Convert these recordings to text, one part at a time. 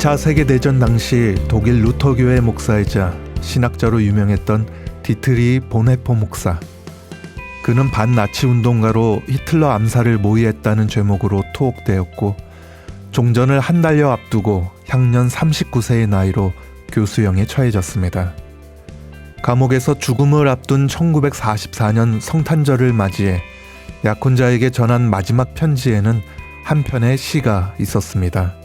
2차 세계대전 당시 독일 루터교회 목사이자 신학자로 유명했던 디트리 보네포 목사. 그는 반나치 운동가로 히틀러 암살을 모의했다는 죄목으로 투옥되었고 종전을 한 달여 앞두고 향년 39세의 나이로 교수형에 처해졌습니다. 감옥에서 죽음을 앞둔 1944년 성탄절을 맞이해 약혼자에게 전한 마지막 편지에는 한 편의 시가 있었습니다.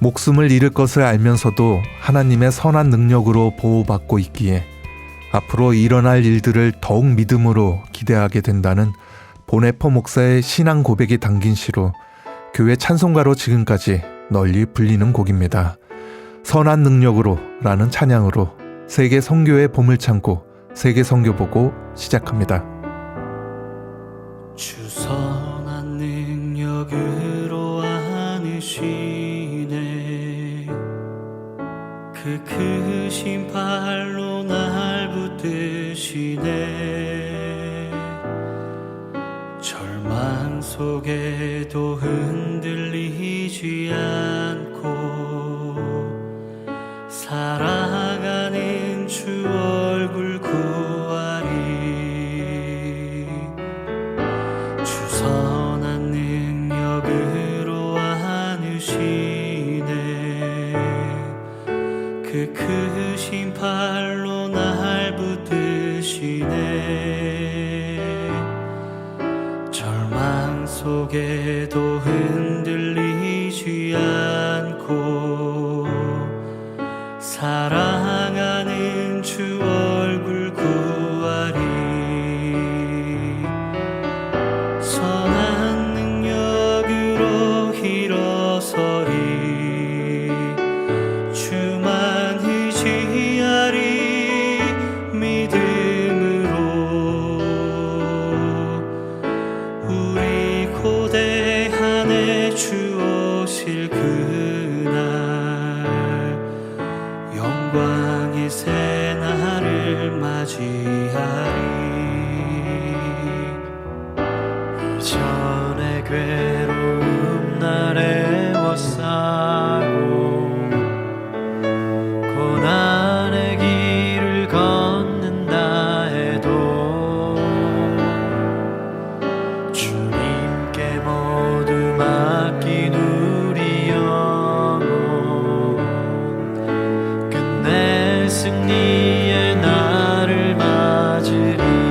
목숨을 잃을 것을 알면서도 하나님의 선한 능력으로 보호받고 있기에 앞으로 일어날 일들을 더욱 믿음으로 기대하게 된다는 보네포 목사의 신앙 고백이 담긴 시로 교회 찬송가로 지금까지 널리 불리는 곡입니다. 선한 능력으로 라는 찬양으로 세계 선교의 봄을 참고 세계 선교 보고 시작합니다. 주 선한 능력으로 안으시네. 그 크신 발로 날 붙드시네. 절망 속에도 흔들리지 않고 살아가는 주 얼굴 구하리. 주 선한 능력으로 안으시네. 그 크신 팔로 날 붙드시네. 절망 속에도 흔들리지 않고 사랑하는 주 얼굴 구하리. 선한 능력으로 일어서리. 주만 의지하리. 믿음으로 우리 고대한에 주 오실 그날 영광의 새날을 맞이하리. 이전의 괴로움 날에 워싸고 고난의 길을 걷는다 해도 주님께 모두 맡긴 우리 영혼 끝내 승리의 날을 맞으리.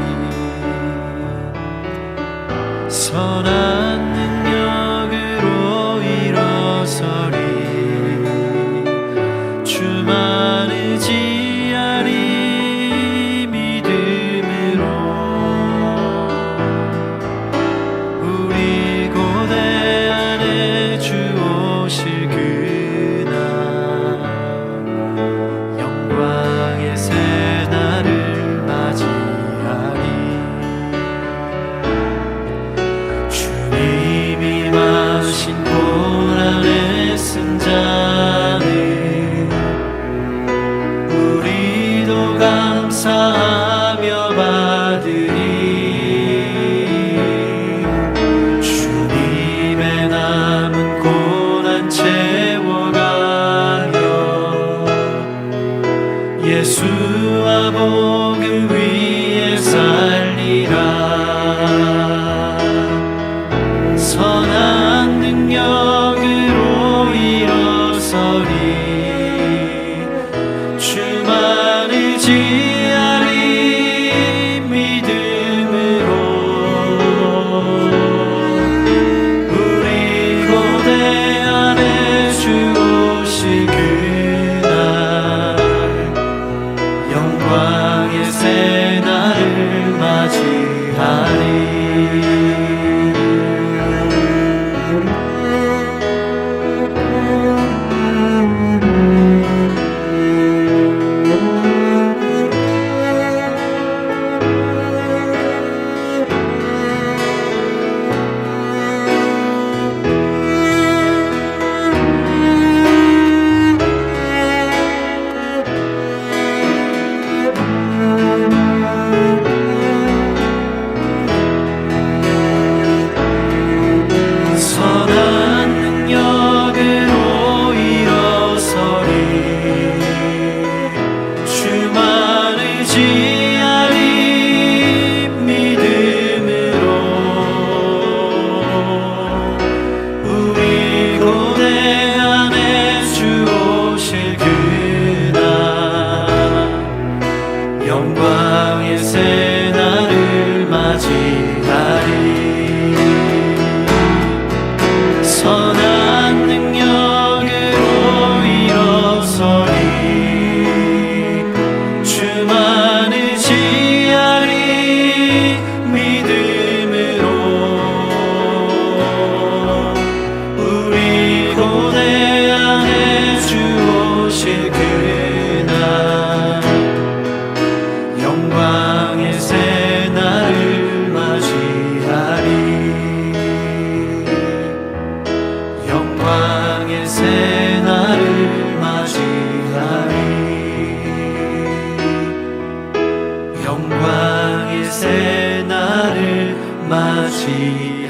영광의 새 날을 맞이하리.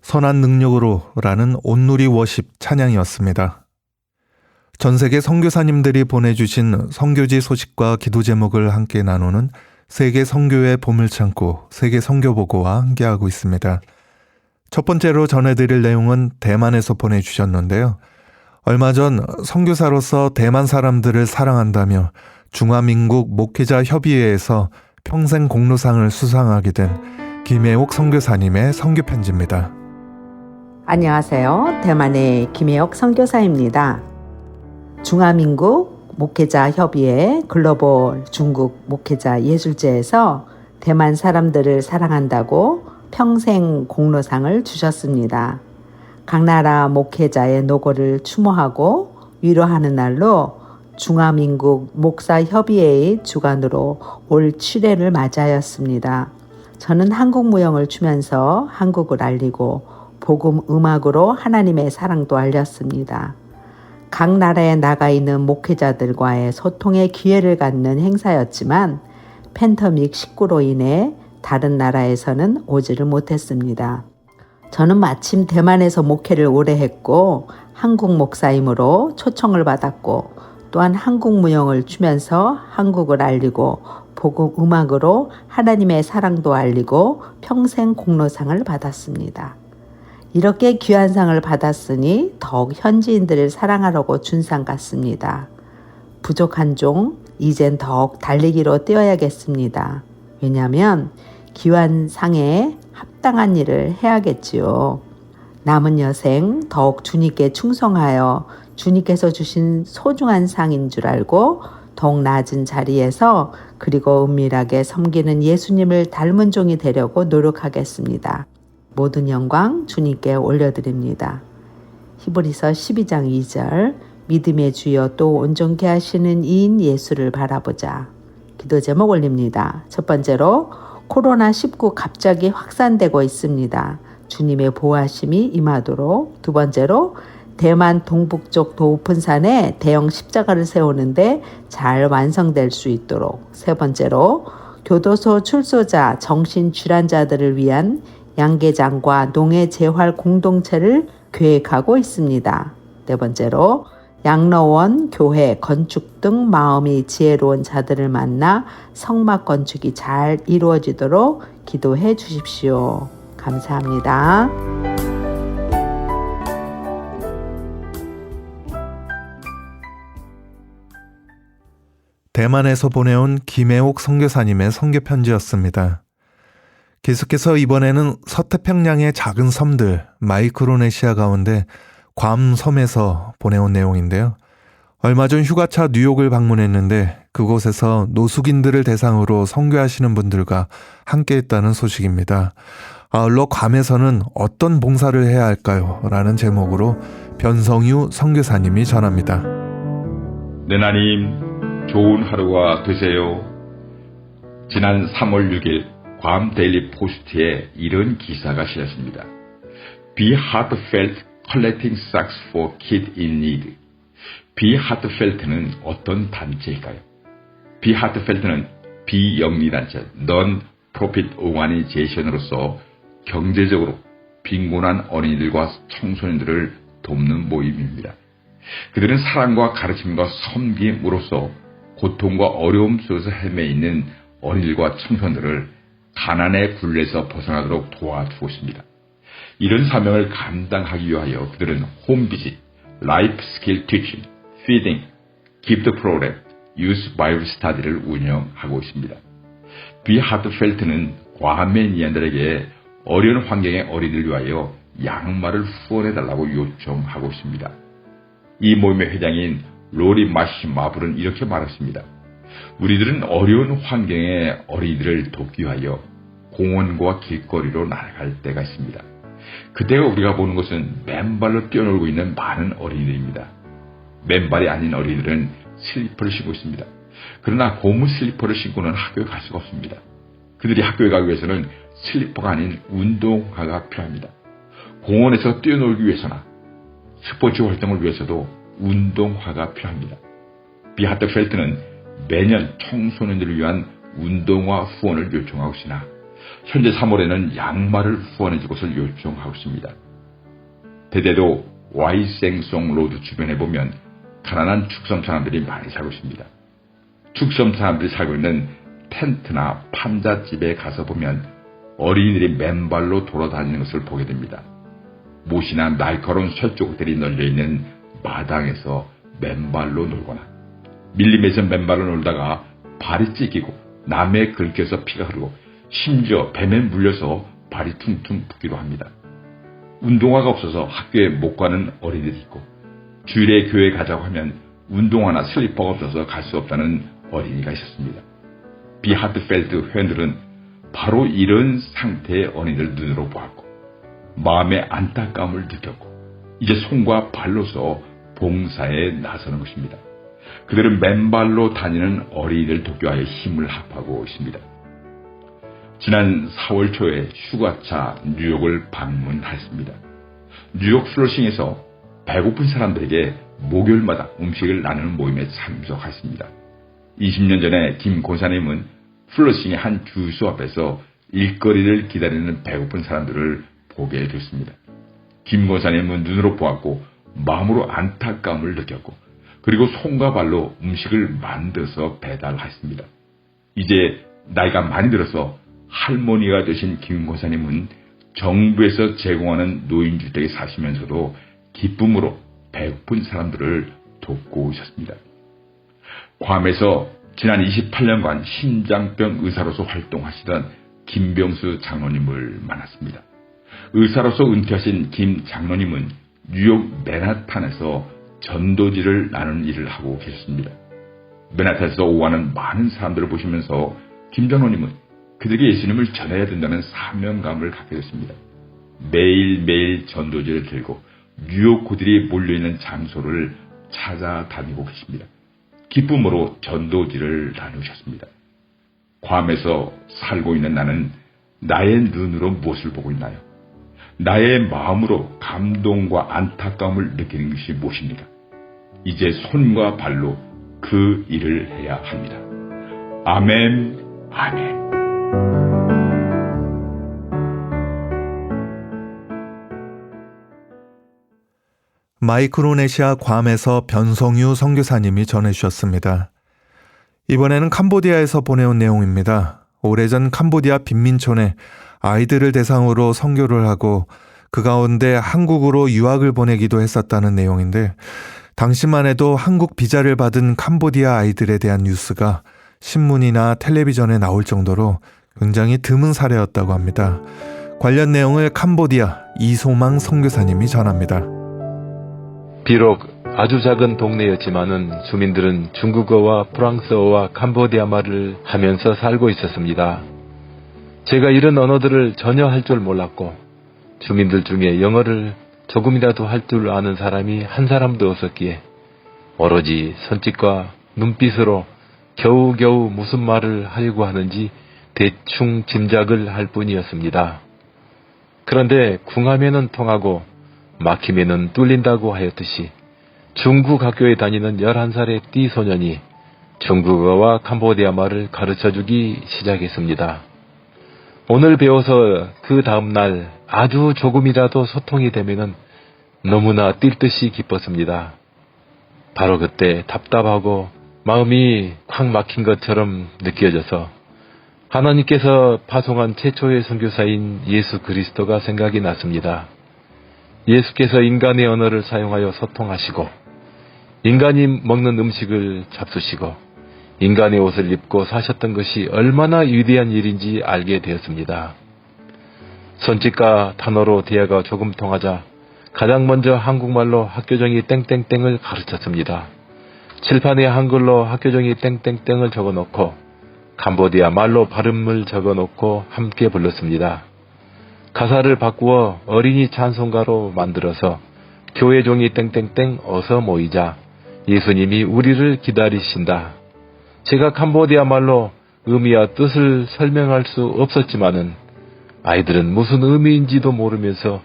선한 능력으로라는 온누리 워십 찬양이었습니다. 전 세계 선교사님들이 보내주신 선교지 소식과 기도 제목을 함께 나누는 세계 선교의 보물창고 세계 선교보고와 함께하고 있습니다. 첫 번째로 전해드릴 내용은 대만에서 보내주셨는데요. 얼마 전 선교사로서 대만 사람들을 사랑한다며 중화민국 목회자 협의회에서 평생 공로상을 수상하게 된 김혜옥 선교사님의 선교 편지입니다. 안녕하세요. 대만의 김혜옥 선교사입니다. 중화민국 목회자 협의회 글로벌 중국 목회자 예술제에서 대만 사람들을 사랑한다고 평생 공로상을 주셨습니다. 각 나라 목회자의 노고를 추모하고 위로하는 날로 중화민국 목사협의회의 주관으로 올 7회를 맞이하였습니다. 저는 한국 무용을 추면서 한국을 알리고 복음 음악으로 하나님의 사랑도 알렸습니다. 각 나라에 나가 있는 목회자들과의 소통의 기회를 갖는 행사였지만 팬데믹 19로 인해 다른 나라에서는 오지를 못했습니다. 저는 마침 대만에서 목회를 오래 했고 한국 목사이므로 초청을 받았고 또한 한국 무용을 추면서 한국을 알리고 복음 음악으로 하나님의 사랑도 알리고 평생 공로상을 받았습니다. 이렇게 귀한 상을 받았으니 더욱 현지인들을 사랑하려고 준 상 같습니다. 부족한 종 이젠 더욱 달리기로 뛰어야겠습니다. 왜냐하면 귀한 상에 합당한 일을 해야겠지요. 남은 여생 더욱 주님께 충성하여 주님께서 주신 소중한 상인 줄 알고 더욱 낮은 자리에서 그리고 은밀하게 섬기는 예수님을 닮은 종이 되려고 노력하겠습니다. 모든 영광 주님께 올려드립니다. 히브리서 12장 2절 믿음의 주여 또 온전케 하시는 이인 예수를 바라보자. 기도 제목 올립니다. 첫 번째로 코로나19 갑자기 확산되고 있습니다. 주님의 보호하심이 임하도록. 두 번째로 대만 동북쪽 도우픈산에 대형 십자가를 세우는데 잘 완성될 수 있도록. 세 번째로 교도소 출소자 정신질환자들을 위한 양계장과 농해 재활 공동체를 계획하고 있습니다. 네 번째로 양로원, 교회, 건축 등 마음이 지혜로운 자들을 만나 성막 건축이 잘 이루어지도록 기도해 주십시오. 감사합니다. 대만에서 보내온 김혜옥 선교사님의 선교 편지였습니다. 계속해서 이번에는 서태평양의 작은 섬들 마이크로네시아 가운데 괌 섬에서 보내온 내용인데요. 얼마 전 휴가차 뉴욕을 방문했는데 그곳에서 노숙인들을 대상으로 선교하시는 분들과 함께했다는 소식입니다. 아울러 괌에서는 어떤 봉사를 해야 할까요? 라는 제목으로 변성유 선교사님이 전합니다. 하나님, 좋은 하루가 되세요. 지난 3월 6일 괌 데일리 포스트에 이런 기사가 실렸습니다. Be heartfelt collecting socks for kids in need. Be heartfelt는 어떤 단체일까요? Be heartfelt는 비영리단체, non-profit organization으로서 경제적으로 빈곤한 어린이들과 청소년들을 돕는 모임입니다. 그들은 사랑과 가르침과 섬김으로써 고통과 어려움 속에서 헤매 있는 어린이들과 청소년들을 가난의 굴레에서 벗어나도록 도와주고 있습니다. 이런 사명을 감당하기 위하여 그들은 홈비짓, 라이프 스킬 티칭, 피딩, 기프트 프로그램, 유스 바이블 스타디를 운영하고 있습니다. 비 하트펠트는 과메니안들에게 어려운 환경의 어린이를 위하여 양말을 후원해달라고 요청하고 있습니다. 이 모임의 회장인 로리 마시 마블은 이렇게 말했습니다. 우리들은 어려운 환경의 어린이들을 돕기 위하여 공원과 길거리로 나아갈 때가 있습니다. 그때 우리가 보는 것은 맨발로 뛰어놀고 있는 많은 어린이들입니다. 맨발이 아닌 어린이들은 슬리퍼를 신고 있습니다. 그러나 고무 슬리퍼를 신고는 학교에 갈 수가 없습니다. 그들이 학교에 가기 위해서는 슬리퍼가 아닌 운동화가 필요합니다. 공원에서 뛰어놀기 위해서나 스포츠 활동을 위해서도 운동화가 필요합니다. 비하트펠트는 매년 청소년들을 위한 운동화 후원을 요청하고 있으나 현재 3월에는 양말을 후원해 줄 것을 요청하고 있습니다. 대대로 와이생송 로드 주변에 보면 가난한 축섬 사람들이 많이 살고 있습니다. 축섬 사람들이 살고 있는 텐트나 판잣집에 가서 보면 어린이들이 맨발로 돌아다니는 것을 보게 됩니다. 못이나 날카로운 쇠조각들이 널려있는 마당에서 맨발로 놀거나 밀림에서 맨발로 놀다가 발이 찢기고 남의 긁혀서 피가 흐르고 심지어 뱀에 물려서 발이 퉁퉁 붓기도 합니다. 운동화가 없어서 학교에 못 가는 어린이들이 있고 주일에 교회에 가자고 하면 운동화나 슬리퍼가 없어서 갈 수 없다는 어린이가 있었습니다. 비하트펠트 회원들은 바로 이런 상태의 어린이를 눈으로 보았고 마음의 안타까움을 느꼈고 이제 손과 발로서 봉사에 나서는 것입니다. 그들은 맨발로 다니는 어린이들 돕기 위하여 힘을 합하고 있습니다. 지난 4월 초에 휴가차 뉴욕을 방문했습니다. 뉴욕 플러싱에서 배고픈 사람들에게 목요일마다 음식을 나누는 모임에 참석했습니다. 20년 전에 김 권사님은 플러싱의 한 주유소 앞에서 일거리를 기다리는 배고픈 사람들을 보게 됐습니다. 김 권사님은 눈으로 보았고 마음으로 안타까움을 느꼈고 그리고 손과 발로 음식을 만들어서 배달했습니다. 이제 나이가 많이 들어서 할머니가 되신 김 권사님은 정부에서 제공하는 노인주택에 사시면서도 기쁨으로 배고픈 사람들을 돕고 있었습니다. 괌에서 지난 28년간 심장병 의사로서 활동하시던 김병수 장로님을 만났습니다. 의사로서 은퇴하신 김 장로님은 뉴욕 맨하탄에서 전도지를 나누는 일을 하고 계셨습니다. 맨하탄에서 오가는 많은 사람들을 보시면서 김 장로님은 그들에게 예수님을 전해야 된다는 사명감을 갖게 됐습니다. 매일매일 전도지를 들고 뉴욕 고들이 몰려있는 장소를 찾아다니고 계십니다. 기쁨으로 전도지를 나누셨습니다. 괌에서 살고 있는 나는 나의 눈으로 무엇을 보고 있나요? 나의 마음으로 감동과 안타까움을 느끼는 것이 무엇입니까? 이제 손과 발로 그 일을 해야 합니다. 아멘, 아멘. 마이크로네시아 괌에서 변성유 선교사님이 전해주셨습니다. 이번에는 캄보디아에서 보내온 내용입니다. 오래전 캄보디아 빈민촌에 아이들을 대상으로 선교를 하고 그 가운데 한국으로 유학을 보내기도 했었다는 내용인데 당시만 해도 한국 비자를 받은 캄보디아 아이들에 대한 뉴스가 신문이나 텔레비전에 나올 정도로 굉장히 드문 사례였다고 합니다. 관련 내용을 캄보디아 이소망 선교사님이 전합니다. 비록 아주 작은 동네였지만은 주민들은 중국어와 프랑스어와 캄보디아 말을 하면서 살고 있었습니다. 제가 이런 언어들을 전혀 할 줄 몰랐고 주민들 중에 영어를 조금이라도 할 줄 아는 사람이 한 사람도 없었기에 오로지 손짓과 눈빛으로 겨우겨우 무슨 말을 하려고 하는지 대충 짐작을 할 뿐이었습니다. 그런데 궁하면은 통하고 막히면은 뚫린다고 하였듯이 중국 학교에 다니는 11살의 띠 소년이 중국어와 캄보디아 말을 가르쳐주기 시작했습니다. 오늘 배워서 그 다음날 아주 조금이라도 소통이 되면은 너무나 뛸 듯이 기뻤습니다. 바로 그때 답답하고 마음이 콱 막힌 것처럼 느껴져서 하나님께서 파송한 최초의 선교사인 예수 그리스도가 생각이 났습니다. 예수께서 인간의 언어를 사용하여 소통하시고 인간이 먹는 음식을 잡수시고 인간의 옷을 입고 사셨던 것이 얼마나 위대한 일인지 알게 되었습니다. 손짓과 단어로 대화가 조금 통하자 가장 먼저 한국말로 학교종이 땡땡땡을 가르쳤습니다. 칠판에 한글로 학교종이 땡땡땡을 적어놓고 캄보디아 말로 발음을 적어놓고 함께 불렀습니다. 가사를 바꾸어 어린이 찬송가로 만들어서 교회 종이 땡땡땡 어서 모이자 예수님이 우리를 기다리신다. 제가 캄보디아 말로 의미와 뜻을 설명할 수 없었지만은 아이들은 무슨 의미인지도 모르면서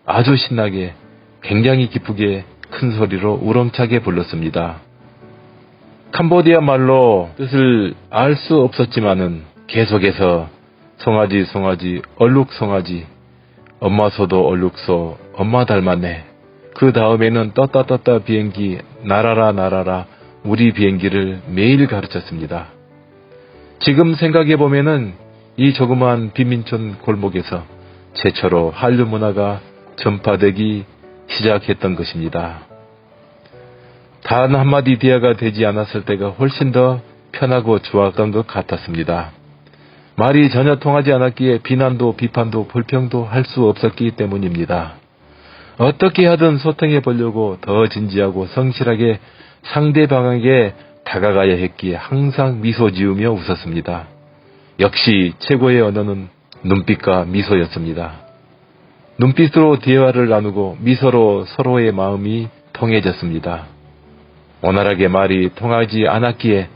아주 신나게 굉장히 기쁘게 큰 소리로 우렁차게 불렀습니다. 캄보디아 말로 뜻을 알 수 없었지만은 계속해서 송아지 송아지 얼룩 송아지 엄마 소도 얼룩소 엄마 닮았네. 그 다음에는 떴다 비행기 날아라 날아라 우리 비행기를 매일 가르쳤습니다. 지금 생각해보면은 이 조그마한 빈민촌 골목에서 최초로 한류 문화가 전파되기 시작했던 것입니다. 단 한마디 대화가 되지 않았을 때가 훨씬 더 편하고 좋았던 것 같았습니다. 말이 전혀 통하지 않았기에 비난도 비판도 불평도 할 수 없었기 때문입니다. 어떻게 하든 소통해 보려고 더 진지하고 성실하게 상대방에게 다가가야 했기에 항상 미소 지으며 웃었습니다. 역시 최고의 언어는 눈빛과 미소였습니다. 눈빛으로 대화를 나누고 미소로 서로의 마음이 통해졌습니다. 원활하게 말이 통하지 않았기에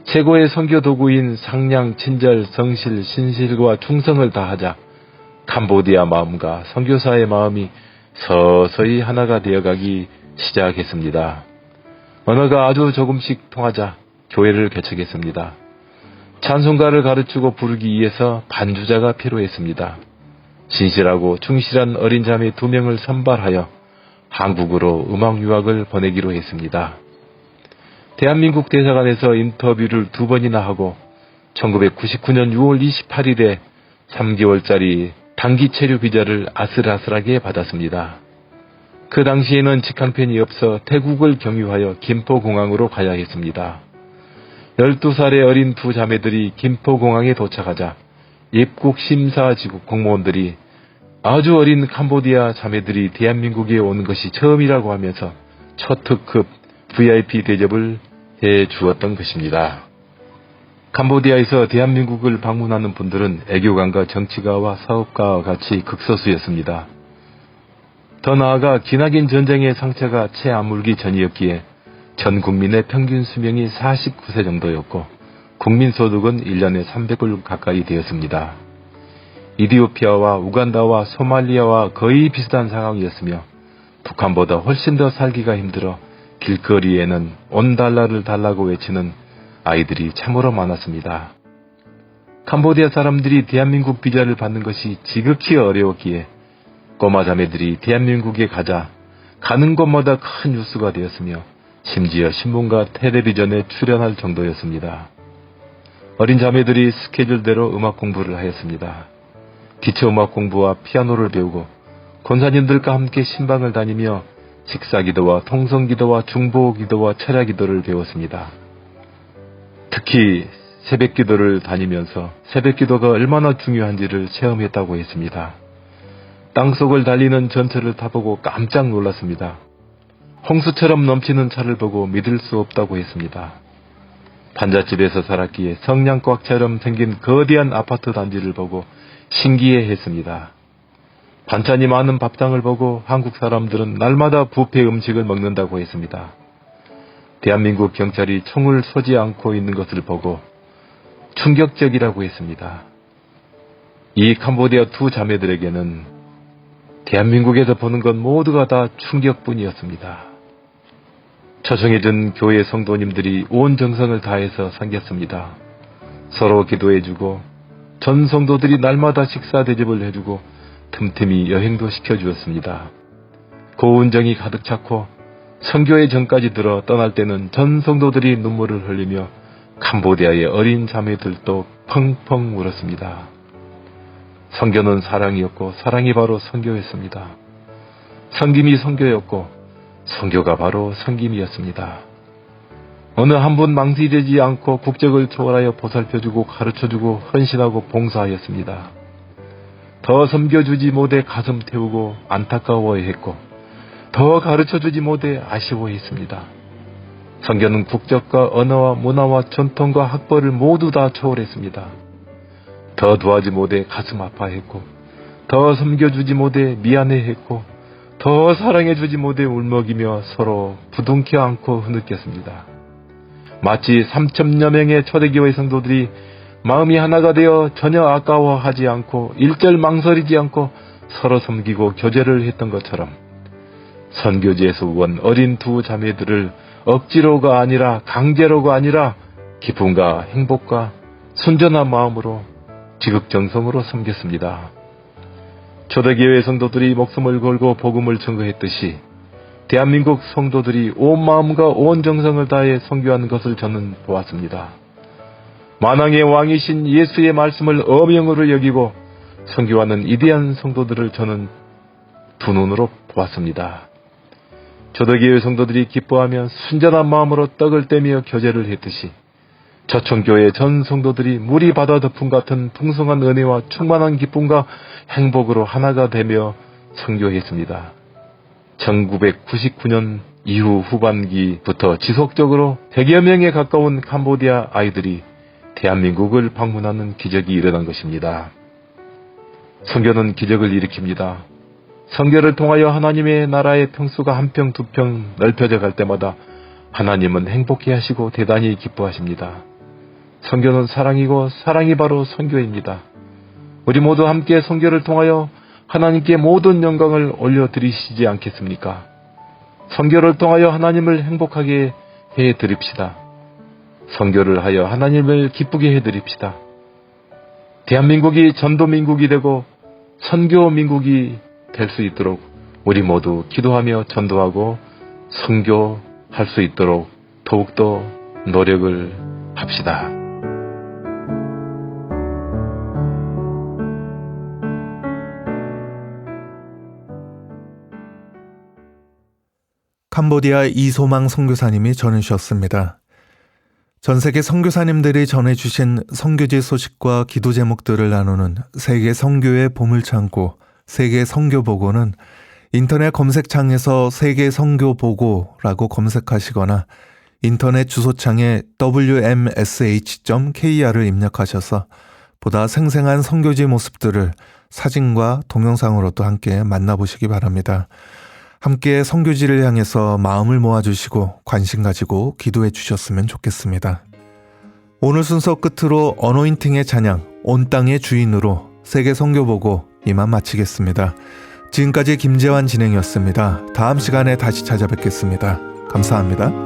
최고의 선교 도구인 상냥, 친절, 성실, 신실과 충성을 다하자 캄보디아 마음과 선교사의 마음이 서서히 하나가 되어가기 시작했습니다. 언어가 아주 조금씩 통하자 교회를 개척했습니다. 찬송가를 가르치고 부르기 위해서 반주자가 필요했습니다. 신실하고 충실한 어린 자매 2명을 선발하여 한국으로 음악 유학을 보내기로 했습니다. 대한민국 대사관에서 인터뷰를 2번이나 하고 1999년 6월 28일에 3개월짜리 단기 체류 비자를 아슬아슬하게 받았습니다. 그 당시에는 직항편이 없어 태국을 경유하여 김포공항으로 가야 했습니다. 12살의 어린 2 자매들이 김포공항에 도착하자 입국 심사지국 공무원들이 아주 어린 캄보디아 자매들이 대한민국에 오는 것이 처음이라고 하면서 초특급 VIP 대접을 해 주었던 것입니다. 캄보디아에서 대한민국을 방문하는 분들은 애교관과 정치가와 사업가와 같이 극소수였습니다. 더 나아가 기나긴 전쟁의 상처가 채 아물기 전이었기에 전 국민의 평균 수명이 49세 정도였고 국민소득은 1년에 300불 가까이 되었습니다. 이디오피아와 우간다와 소말리아와 거의 비슷한 상황이었으며 북한보다 훨씬 더 살기가 힘들어 길거리에는 $1를 달라고 외치는 아이들이 참으로 많았습니다. 캄보디아 사람들이 대한민국 비자를 받는 것이 지극히 어려웠기에 꼬마 자매들이 대한민국에 가자 가는 곳마다 큰 뉴스가 되었으며 심지어 신문과 텔레비전에 출연할 정도였습니다. 어린 자매들이 스케줄대로 음악 공부를 하였습니다. 기초음악 공부와 피아노를 배우고 권사님들과 함께 신방을 다니며 식사기도와 통성기도와 중보기도와 철야기도를 배웠습니다. 특히 새벽기도를 다니면서 새벽기도가 얼마나 중요한지를 체험했다고 했습니다. 땅속을 달리는 전철을 타보고 깜짝 놀랐습니다. 홍수처럼 넘치는 차를 보고 믿을 수 없다고 했습니다. 판잣집에서 살았기에 성냥꽉처럼 생긴 거대한 아파트 단지를 보고 신기해했습니다. 반찬이 많은 밥상을 보고 한국 사람들은 날마다 뷔페 음식을 먹는다고 했습니다. 대한민국 경찰이 총을 쏘지 않고 있는 것을 보고 충격적이라고 했습니다. 이 캄보디아 2 자매들에게는 대한민국에서 보는 것 모두가 다 충격뿐이었습니다. 초청해준 교회 성도님들이 온 정성을 다해서 섬겼습니다. 서로 기도해주고 전 성도들이 날마다 식사 대접을 해주고 틈틈이 여행도 시켜주었습니다. 고운정이 가득 찼고 선교의 전까지 들어 떠날 때는 전 성도들이 눈물을 흘리며 캄보디아의 어린 자매들도 펑펑 울었습니다. 선교는 사랑이었고 사랑이 바로 선교였습니다. 섬김이 선교였고 선교가 바로 섬김이었습니다. 어느 한 분 망설이지 않고 국적을 초월하여 보살펴주고 가르쳐주고 헌신하고 봉사하였습니다. 더 섬겨주지 못해 가슴 태우고 안타까워했고 더 가르쳐주지 못해 아쉬워했습니다. 선교는 국적과 언어와 문화와 전통과 학벌을 모두 다 초월했습니다. 더 도와지 못해 가슴 아파했고 더 섬겨주지 못해 미안해했고 더 사랑해주지 못해 울먹이며 서로 부둥켜 안고 흐느꼈습니다. 마치 3,000여 명의 초대교회 성도들이 마음이 하나가 되어 전혀 아까워하지 않고 일절 망설이지 않고 서로 섬기고 교제를 했던 것처럼 선교지에서 온 어린 두 자매들을 억지로가 아니라 강제로가 아니라 기쁨과 행복과 순전한 마음으로 지극정성으로 섬겼습니다. 초대교회 성도들이 목숨을 걸고 복음을 증거했듯이 대한민국 성도들이 온 마음과 온 정성을 다해 선교하는 것을 저는 보았습니다. 만왕의 왕이신 예수의 말씀을 엄영으로 여기고 선교하는 위대한 성도들을 저는 두 눈으로 보았습니다. 초대교회 성도들이 기뻐하며 순전한 마음으로 떡을 떼며 교제를 했듯이 저촌교회 전 성도들이 물이 바다 덮음 같은 풍성한 은혜와 충만한 기쁨과 행복으로 하나가 되며 선교했습니다. 1999년 이후 후반기부터 지속적으로 100여 명에 가까운 캄보디아 아이들이 대한민국을 방문하는 기적이 일어난 것입니다. 선교는 기적을 일으킵니다. 선교를 통하여 하나님의 나라의 평수가 한 평, 두 평 넓혀져 갈 때마다 하나님은 행복해 하시고 대단히 기뻐하십니다. 선교는 사랑이고 사랑이 바로 선교입니다. 우리 모두 함께 선교를 통하여 하나님께 모든 영광을 올려드리시지 않겠습니까? 선교를 통하여 하나님을 행복하게 해드립시다. 선교를 하여 하나님을 기쁘게 해드립시다. 대한민국이 전도민국이 되고 선교민국이 될 수 있도록 우리 모두 기도하며 전도하고 선교할 수 있도록 더욱더 노력을 합시다. 캄보디아 이소망 선교사님이 전해주셨습니다. 전 세계 선교사님들이 전해주신 선교지 소식과 기도 제목들을 나누는 세계 선교의 보물창고 세계 선교보고는 인터넷 검색창에서 세계 선교보고라고 검색하시거나 인터넷 주소창에 wmsh.kr을 입력하셔서 보다 생생한 선교지 모습들을 사진과 동영상으로도 함께 만나보시기 바랍니다. 함께 선교지를 향해서 마음을 모아주시고 관심 가지고 기도해 주셨으면 좋겠습니다. 오늘 순서 끝으로 어노인팅의 찬양 온 땅의 주인으로 세계 선교보고 이만 마치겠습니다. 지금까지 김재환 진행이었습니다. 다음 시간에 다시 찾아뵙겠습니다. 감사합니다.